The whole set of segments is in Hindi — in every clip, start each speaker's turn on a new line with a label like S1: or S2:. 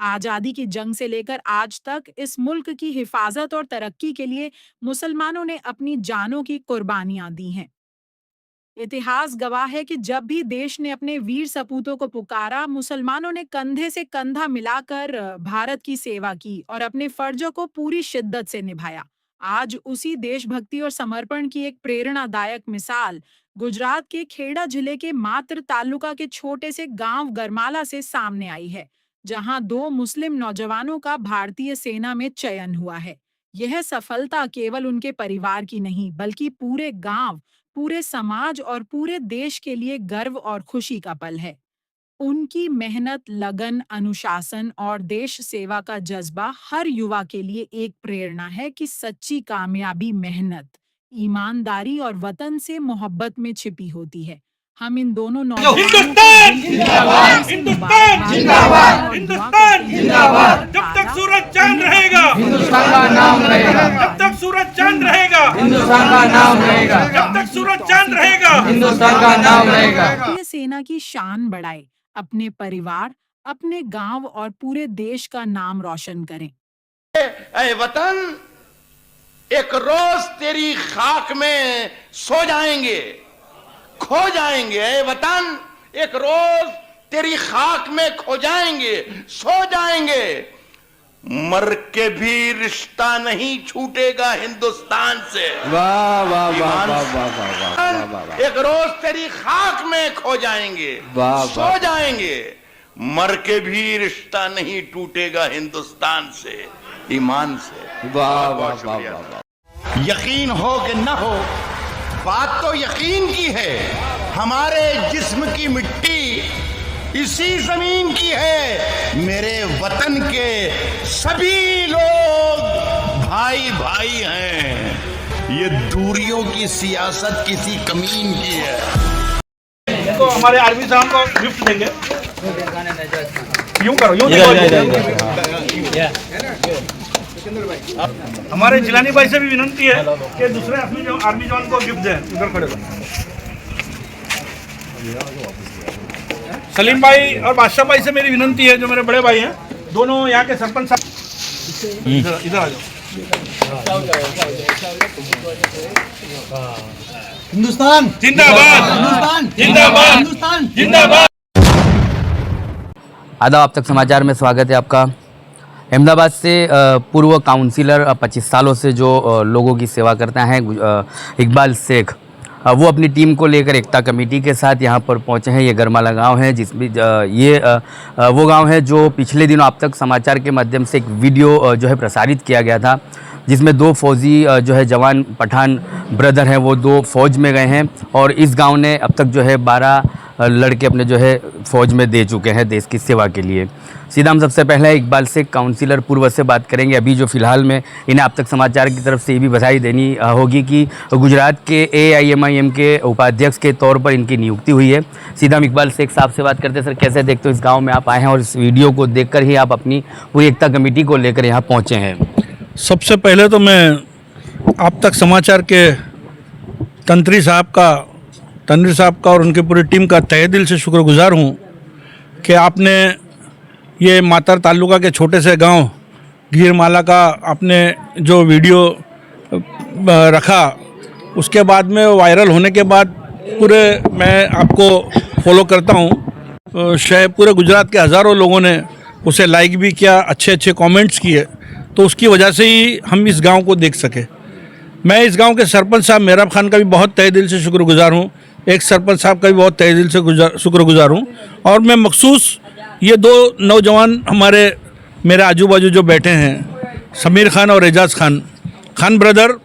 S1: आजादी की जंग से लेकर आज तक इस मुल्क की हिफाजत और तरक्की के लिए मुसलमानों ने अपनी जानों की कुर्बानियां दी हैं। इतिहास गवाह है कि जब भी देश ने अपने वीर सपूतों को पुकारा, मुसलमानों ने कंधे से कंधा मिलाकर भारत की सेवा की और अपने फर्जों को पूरी शिद्दत से निभाया। आज उसी देशभक्ति और समर्पण की एक प्रेरणादायक मिसाल गुजरात के खेड़ा जिले के मात्र तालुका के छोटे से गांव गरमाला से सामने आई है, जहां दो मुस्लिम नौजवानों का भारतीय सेना में चयन हुआ है। यह सफलता केवल उनके परिवार की नहीं, बल्कि पूरे गांव, पूरे समाज और पूरे देश के लिए गर्व और खुशी का पल है। उनकी मेहनत, लगन, अनुशासन और देश सेवा का जज्बा हर युवा के लिए एक प्रेरणा है कि सच्ची कामयाबी मेहनत, ईमानदारी और वतन से मोहब्बत में छिपी होती है। हम इन दोनों नौजवानों
S2: हिंदुस्तान हिंदुस्तान जिंदाबाद हिंदुस्तान जिंदाबाद। जब तक सूरज चांद रहेगा
S3: हिंदुस्तान का नाम रहेगा।
S2: जब तक सूरज चांद रहेगा
S3: हिंदुस्तान का नाम रहेगा।
S2: जब तक सूरज चांद रहेगा
S3: हिंदुस्तान का नाम रहेगा।
S1: भारतीय सेना की शान बढ़ाए, अपने परिवार, अपने गांव और पूरे देश का नाम रोशन करें।
S4: ऐ वतन, एक रोज तेरी खाक में सो जाएंगे, खो जाएंगे। ऐ वतन, एक रोज तेरी खाक में खो जाएंगे, सो जाएंगे। मर के भी रिश्ता नहीं छूटेगा हिंदुस्तान से।
S3: वाह वाह वाह वाह वाह वाह वाह वाह।
S4: एक रोज तेरी खाक में खो जाएंगे,
S3: वाह,
S4: सो
S3: वाह।
S4: जाएंगे। मर के भी रिश्ता नहीं टूटेगा हिंदुस्तान से, ईमान से।
S3: वाह वाह
S4: बहुत
S3: वाह
S4: शुक्रिया।
S3: वाह।
S4: यकीन हो कि न हो, बात तो यकीन की है। हमारे जिस्म की मिट्टी इसी जमीन की है। मेरे वतन के सभी लोग भाई भाई हैं। ये दूरियों की सियासत किसी कमीन की है।
S2: तो हमारे आर्मी साहब को गिफ्ट देंगे। यूं करो, यूं हमारे जिलानी भाई से भी विनंती है कि दूसरे आर्मी जवान को गिफ्ट दें। उधर खड़े हो। सलीम भाई और बादशाह भाई से मेरी विनंती है, जो मेरे बड़े भाई हैं, दोनों यहाँ के सरपंच साहब, इधर आ जाओ।
S3: हिंदुस्तान
S2: जिंदाबाद
S3: हिंदुस्तान
S2: जिंदाबाद
S3: हिंदुस्तान
S2: जिंदाबाद।
S5: आदाब, अब तक समाचार में स्वागत है आपका। अहमदाबाद से पूर्व काउंसिलर 25 सालों से जो लोगों की सेवा करता है इकबाल शेख, वो अपनी टीम को लेकर एकता कमेटी के साथ यहाँ पर पहुँचे हैं। ये गरमाला गांव है, जिसमें ये वो गांव है जो पिछले दिनों आप तक समाचार के माध्यम से एक वीडियो जो है प्रसारित किया गया था, जिसमें दो फौजी जो है जवान पठान ब्रदर हैं, वो दो फौज में गए हैं और इस गांव ने अब तक जो है 12 लड़के अपने जो है फ़ौज में दे चुके हैं देश की सेवा के लिए। सीधा हम सबसे पहले इकबाल शेख काउंसिलर पूर्व से बात करेंगे। अभी जो फ़िलहाल में इन्हें आप तक समाचार की तरफ से ये भी बधाई देनी होगी कि गुजरात के AIMIM के उपाध्यक्ष के तौर पर इनकी नियुक्ति हुई है। सीधा हम इकबाल शेख साहब से बात करते हैं। सर, कैसे देखते हो इस गाँव में आप आए हैं और इस वीडियो को देख कर ही आप अपनी पूरी एकता कमेटी को लेकर यहाँ पहुँचे हैं?
S2: सबसे पहले तो मैं आप तक समाचार के तंत्री साहब का और उनकी पूरी टीम का तहे दिल से शुक्रगुजार हूँ कि आपने ये मातर तालुका के छोटे से गांव गीरमाला का आपने जो वीडियो रखा, उसके बाद में वायरल होने के बाद पूरे मैं आपको फॉलो करता हूँ। शायद पूरे गुजरात के हज़ारों लोगों ने उसे लाइक भी किया, अच्छे अच्छे कमेंट्स किए, तो उसकी वजह से ही हम इस गांव को देख सके। मैं इस गांव के सरपंच साहब मेहराब खान का भी बहुत तहे दिल से शुक्रगुजार हूँ, एक सरपंच साहब का भी बहुत तहे दिल से शुक्रगुजार हूँ। और मैं मखसूस ये दो नौजवान हमारे मेरे आजू बाजू जो बैठे हैं, समीर खान और एजाज खान ब्रदर,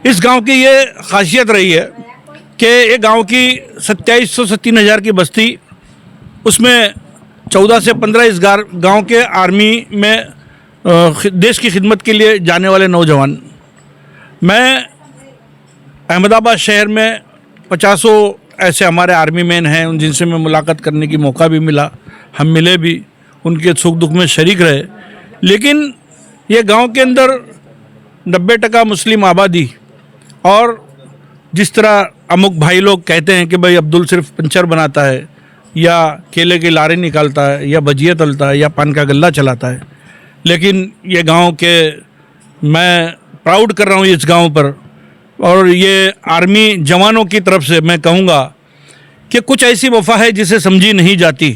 S2: इस गांव की ये खासियत रही है कि ये गांव की 2700 से 3000 की बस्ती, उसमें 14 से 15 इस गांव के आर्मी में देश की खिदमत के लिए जाने वाले नौजवान। मैं अहमदाबाद शहर में 50 ऐसे हमारे आर्मी मैन हैं जिनसे मैं मुलाकात करने की मौका भी मिला, हम मिले भी, उनके सुख दुख में शरीक रहे। लेकिन ये गांव के अंदर 90% मुस्लिम आबादी, और जिस तरह अमुक भाई लोग कहते हैं कि भाई अब्दुल सिर्फ पंचर बनाता है, या केले की लारी निकालता है या भजिया तलता है या पान का गल्ला चलाता है, लेकिन ये गांव के मैं प्राउड कर रहा हूँ इस गांव पर। और ये आर्मी जवानों की तरफ से मैं कहूँगा कि कुछ ऐसी वफा है जिसे समझी नहीं जाती,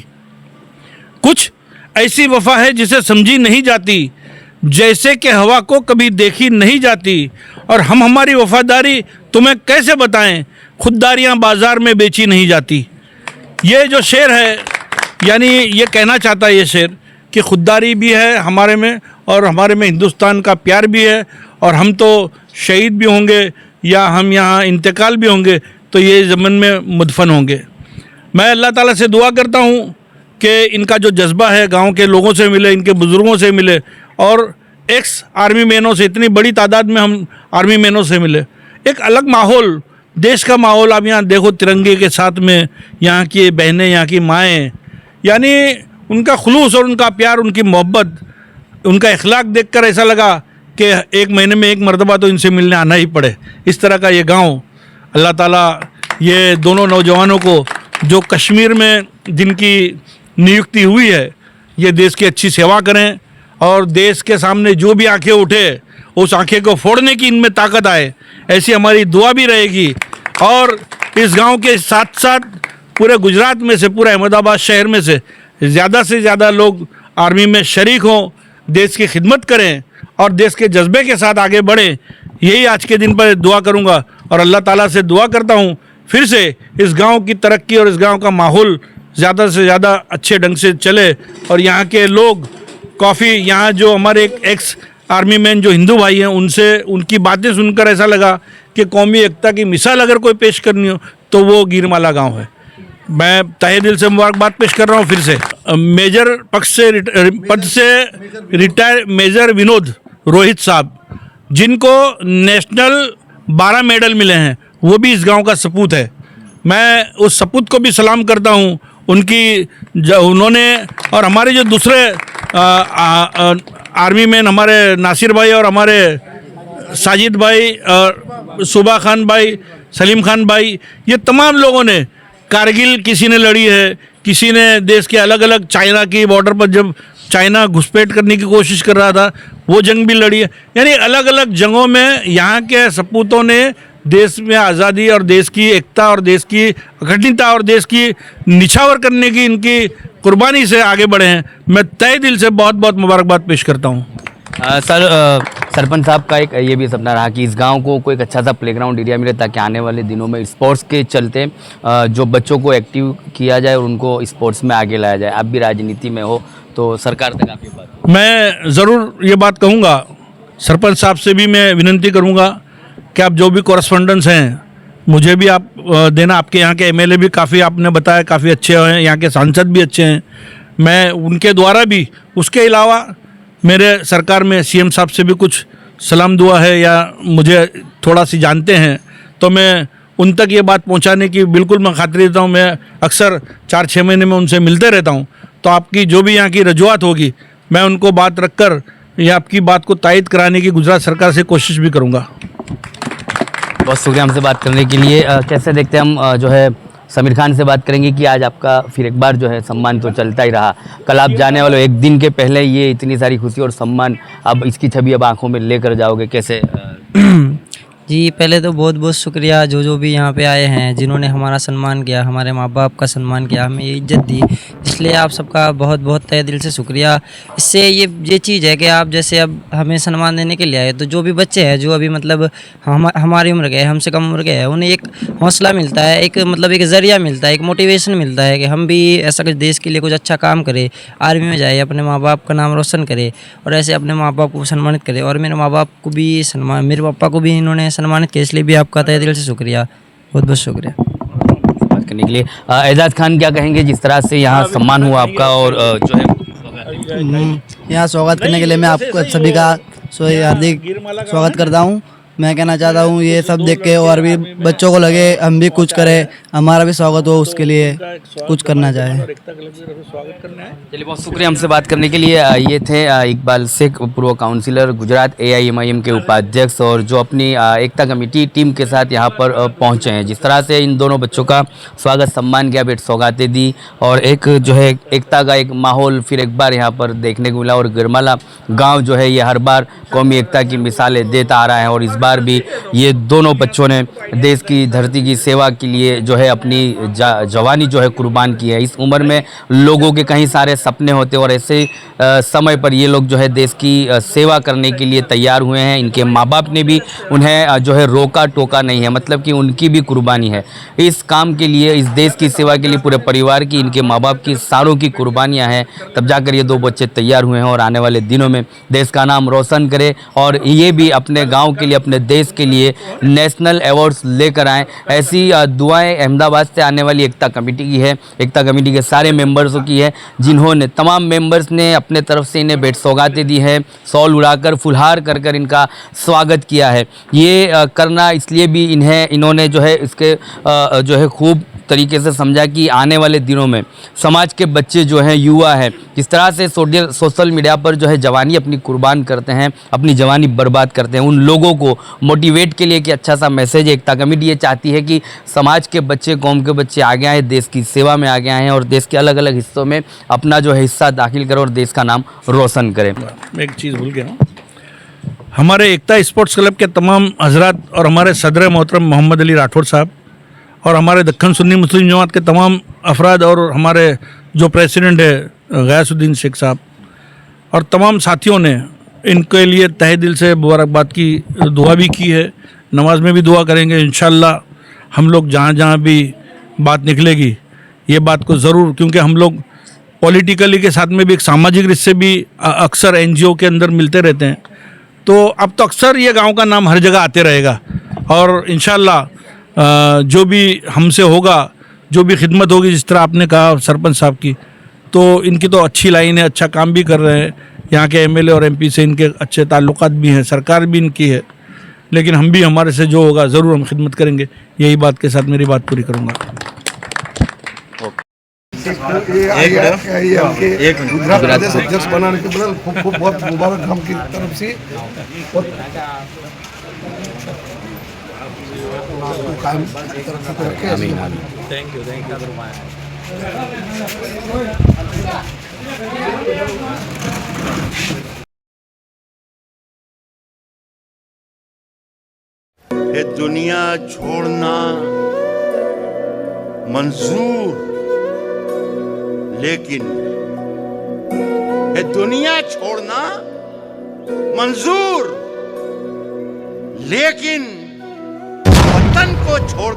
S2: कुछ ऐसी वफा है जिसे समझी नहीं जाती, जैसे कि हवा को कभी देखी नहीं जाती। और हम हमारी वफादारी तुम्हें कैसे बताएं, खुददारियाँ बाज़ार में बेची नहीं जाती। ये जो शेर है, यानी ये कहना चाहता है ये शेर कि खुददारी भी है हमारे में और हमारे में हिंदुस्तान का प्यार भी है, और हम तो शहीद भी होंगे या हम यहाँ इंतकाल भी होंगे तो ये ज़मीन में मुदफन होंगे। मैं अल्लाह ताला से दुआ करता हूँ कि इनका जो जज्बा है गांव के लोगों से मिले, इनके बुज़ुर्गों से मिले और एक्स आर्मी मैनों से, इतनी बड़ी तादाद में हम आर्मी मैनों से मिले। एक अलग माहौल, देश का माहौल आप यहाँ देखो, तिरंगे के साथ में यहाँ की बहनें, यहाँ की माएँ, यानी उनका खुलूस और उनका प्यार, उनकी मोहब्बत, उनका इखलाक देखकर ऐसा लगा कि एक महीने में एक मरतबा तो इनसे मिलने आना ही पड़े। इस तरह का ये गांव, अल्लाह ताला ये दोनों नौजवानों को जो कश्मीर में जिनकी नियुक्ति हुई है, ये देश की अच्छी सेवा करें और देश के सामने जो भी आंखें उठे उस आंखें को फोड़ने की इनमें ताकत आए, ऐसी हमारी दुआ भी रहेगी। और इस गांव के साथ साथ पूरे गुजरात में से, पूरे अहमदाबाद शहर में से ज़्यादा लोग आर्मी में शरीक हों, देश की खिदमत करें और देश के जज्बे के साथ आगे बढ़ें। यही आज के दिन पर दुआ करूंगा और अल्लाह ताला से दुआ करता हूं फिर से इस गांव की तरक्की और इस गांव का माहौल ज़्यादा से ज़्यादा अच्छे ढंग से चले। और यहाँ के लोग काफ़ी, यहाँ जो हमारे एक्स आर्मी मैन जो हिंदू भाई हैं, उनसे उनकी बातें सुनकर ऐसा लगा कि कौमी एकता की मिसाल अगर कोई पेश करनी हो तो वो गिरमाला गाँव है। मैं तहे दिल से मुबारकबाद पेश कर रहा हूँ फिर से। मेजर पद से रिटायर मेजर विनोद रोहित साहब, जिनको नेशनल 12 मेडल मिले हैं, वो भी इस गांव का सपूत है। मैं उस सपूत को भी सलाम करता हूं। उन्होंने और हमारे जो दूसरे आर्मी मैन, हमारे नासिर भाई और हमारे साजिद भाई और सुबा खान भाई, सलीम खान भाई, ये तमाम लोगों ने, कारगिल किसी ने लड़ी है, किसी ने देश के अलग अलग, चाइना की बॉर्डर पर जब चाइना घुसपैठ करने की कोशिश कर रहा था वो जंग भी लड़ी है। यानी अलग अलग जंगों में यहाँ के सपूतों ने देश में आज़ादी और देश की एकता और देश की अखंडता और देश की निछावर करने की इनकी कुर्बानी से आगे बढ़े हैं। मैं तहे दिल से बहुत बहुत मुबारकबाद पेश करता हूँ।
S5: सरपंच साहब का एक ये भी सपना रहा कि इस गांव को कोई एक अच्छा सा प्लेग्राउंड एरिया मिले ताकि आने वाले दिनों में स्पोर्ट्स के चलते जो बच्चों को एक्टिव किया जाए और उनको स्पोर्ट्स में आगे लाया जाए। आप भी राजनीति में हो तो सरकार तक आपकी बात।
S2: मैं ज़रूर ये बात कहूँगा, सरपंच साहब से भी मैं विनती करूँगा कि आप जो भी कॉरेस्पॉन्डेंस हैं मुझे भी आप देना। आपके यहाँ के एमएलए भी काफ़ी, आपने बताया, काफ़ी अच्छे हैं, यहाँ के सांसद भी अच्छे हैं, मैं उनके द्वारा भी, उसके अलावा मेरे सरकार में सीएम साहब से भी कुछ सलाम दुआ है या मुझे थोड़ा सी जानते हैं तो मैं उन तक ये बात पहुंचाने की बिल्कुल मैं खातिर देता हूं। मैं अक्सर 4-6 महीने में उनसे मिलते रहता हूं, तो आपकी जो भी यहाँ की रजूआत होगी मैं उनको बात रखकर या आपकी बात को तायद कराने की गुजरात सरकार से कोशिश भी करूँगा।
S5: बहुत शुक्रिया हमसे बात करने के लिए। कैसे देखते हैं हम जो है समीर खान से बात करेंगे कि आज आपका फिर एक बार जो है सम्मान तो चलता ही रहा, कल आप जाने वाले एक दिन के पहले ये इतनी सारी खुशी और सम्मान, अब इसकी छवि अब आंखों में लेकर जाओगे, कैसे?
S6: जी पहले तो बहुत बहुत शुक्रिया जो भी यहाँ पे आए हैं, जिन्होंने हमारा सम्मान किया, हमारे माँ बाप का सम्मान किया, हमें ये इज्जत दी, इसलिए आप सबका बहुत बहुत तहे दिल से शुक्रिया। इससे ये चीज़ है कि आप जैसे अब हमें सम्मान देने के लिए आए, तो जो भी बच्चे हैं जो अभी मतलब हमारी उम्र के, हमसे कम उम्र के हैं, उन्हें एक हौसला मिलता है, एक मतलब एक ज़रिया मिलता है, एक मोटिवेशन मिलता है कि हम भी ऐसा कुछ देश के लिए कुछ अच्छा काम करें, आर्मी में जाए, अपने माँ बाप का नाम रोशन करे और ऐसे अपने माँ बाप को सम्मानित करे। और मेरे माँ बाप को भी मेरे पापा को भी इन्होंने सम्मानित किया, इसलिए भी आपका तहे दिल से शुक्रिया, बहुत बहुत शुक्रिया।
S5: बात करने के लिए एजाज खान क्या कहेंगे, जिस तरह से यहाँ सम्मान हुआ आपका और जो है
S7: यहाँ स्वागत करने के लिए मैं आपको सभी का हार्दिक स्वागत करता हूँ मैं कहना चाहता हूँ ये सब देख के और भी बच्चों को लगे हम भी कुछ करें, हमारा भी स्वागत हो, उसके लिए कुछ करना चाहे।
S5: चलिए, बहुत शुक्रिया हमसे बात करने के लिए। ये थे इकबाल शेख, पूर्व काउंसिलर गुजरात AIMIM के उपाध्यक्ष, और जो अपनी एकता कमेटी टीम के साथ यहाँ पर पहुँचे हैं। जिस तरह से इन दोनों बच्चों का स्वागत सम्मान किया, भेंट सौगातें दी, और एक जो है एकता का एक माहौल फिर एक बार यहाँ पर देखने को मिला। और गिरमाला गांव जो है ये हर बार कौमी एकता की मिसालें देता आ रहा है, और इस बार भी ये दोनों बच्चों ने देश की धरती की सेवा के लिए जो है अपनी जवानी जो है कुर्बान की है। इस उम्र में लोगों के कई सारे सपने होते हैं, और ऐसे समय पर ये लोग जो है देश की सेवा करने के लिए तैयार हुए हैं। इनके माँ बाप ने भी उन्हें जो है रोका टोका नहीं है, मतलब कि उनकी भी कुर्बानी है इस काम के लिए, इस देश की सेवा के लिए। पूरे परिवार की, इनके माँ बाप की, सारों की कुर्बानियाँ हैं, तब जाकर ये दो बच्चे तैयार हुए हैं और आने वाले दिनों में देश का नाम रोशन करें, और ये भी अपने गांव के लिए, अपने देश के लिए नेशनल अवार्ड्स लेकर आएँ। ऐसी दुआएं अहमदाबाद से आने वाली एकता कमेटी की है, एकता कमेटी के सारे मेंबर्सों की है, जिन्होंने तमाम मेंबर्स ने अपने तरफ से इन्हें भेंट सौगातें दी है, शॉल उड़ाकर, फुलहार कर कर इनका स्वागत किया है। ये करना इसलिए भी इन्होंने जो है इसके जो है खूब तरीके से समझा कि आने वाले दिनों में समाज के बच्चे जो हैं, युवा हैं, जिस तरह से सोशल मीडिया पर जो है जवानी अपनी कुर्बान करते हैं, अपनी जवानी बर्बाद करते हैं, उन लोगों को मोटिवेट के लिए कि अच्छा सा मैसेज एकता कमेटी ये चाहती है कि समाज के बच्चे, कौम के बच्चे आगे आए, देश की सेवा में आगे आए और देश के अलग अलग हिस्सों में अपना जो है हिस्सा दाखिल करें और देश का नाम रोशन करें।
S2: मैं एक चीज़ भूल गया हूँ, हमारे एकता स्पोर्ट्स क्लब के तमाम हजरात और हमारे सदर मोहतरम मोहम्मद अली राठौर साहब और हमारे दक्खन सुन्नी मुस्लिम जमात के तमाम अफराद और हमारे जो प्रेसिडेंट है गयासुद्दीन शेख साहब और तमाम साथियों ने इनके लिए तहे दिल से मुबारकबाद की, दुआ भी की है, नमाज में भी दुआ करेंगे। इंशाअल्लाह हम लोग जहाँ जहाँ भी बात निकलेगी ये बात को ज़रूर, क्योंकि हम लोग पॉलिटिकली के साथ में भी एक सामाजिक रिश्ते भी अक्सर NGO के अंदर मिलते रहते हैं, तो अब तो अक्सर ये गांव का नाम हर जगह आते रहेगा। और इंशाअल्लाह जो भी हमसे होगा, जो भी खिदमत होगी, जिस तरह आपने कहा सरपंच साहब की, तो इनकी तो अच्छी लाइन है, अच्छा काम भी कर रहे हैं, यहाँ के MLA और MP से इनके अच्छे ताल्लुकात भी हैं, सरकार भी इनकी है, लेकिन हम भी हमारे से जो होगा ज़रूर हम खिदमत करेंगे। यही बात के साथ मेरी बात पूरी करूँगा।
S8: गुजरात प्रदेश अध्यक्ष बनाने के बदल खूब खूब बहुत मुबारक हम की तरफ से।
S2: Thank you.
S4: ये दुनिया छोड़ना मंजूर, लेकिन ये दुनिया छोड़ना मंजूर, लेकिन वतन को छोड़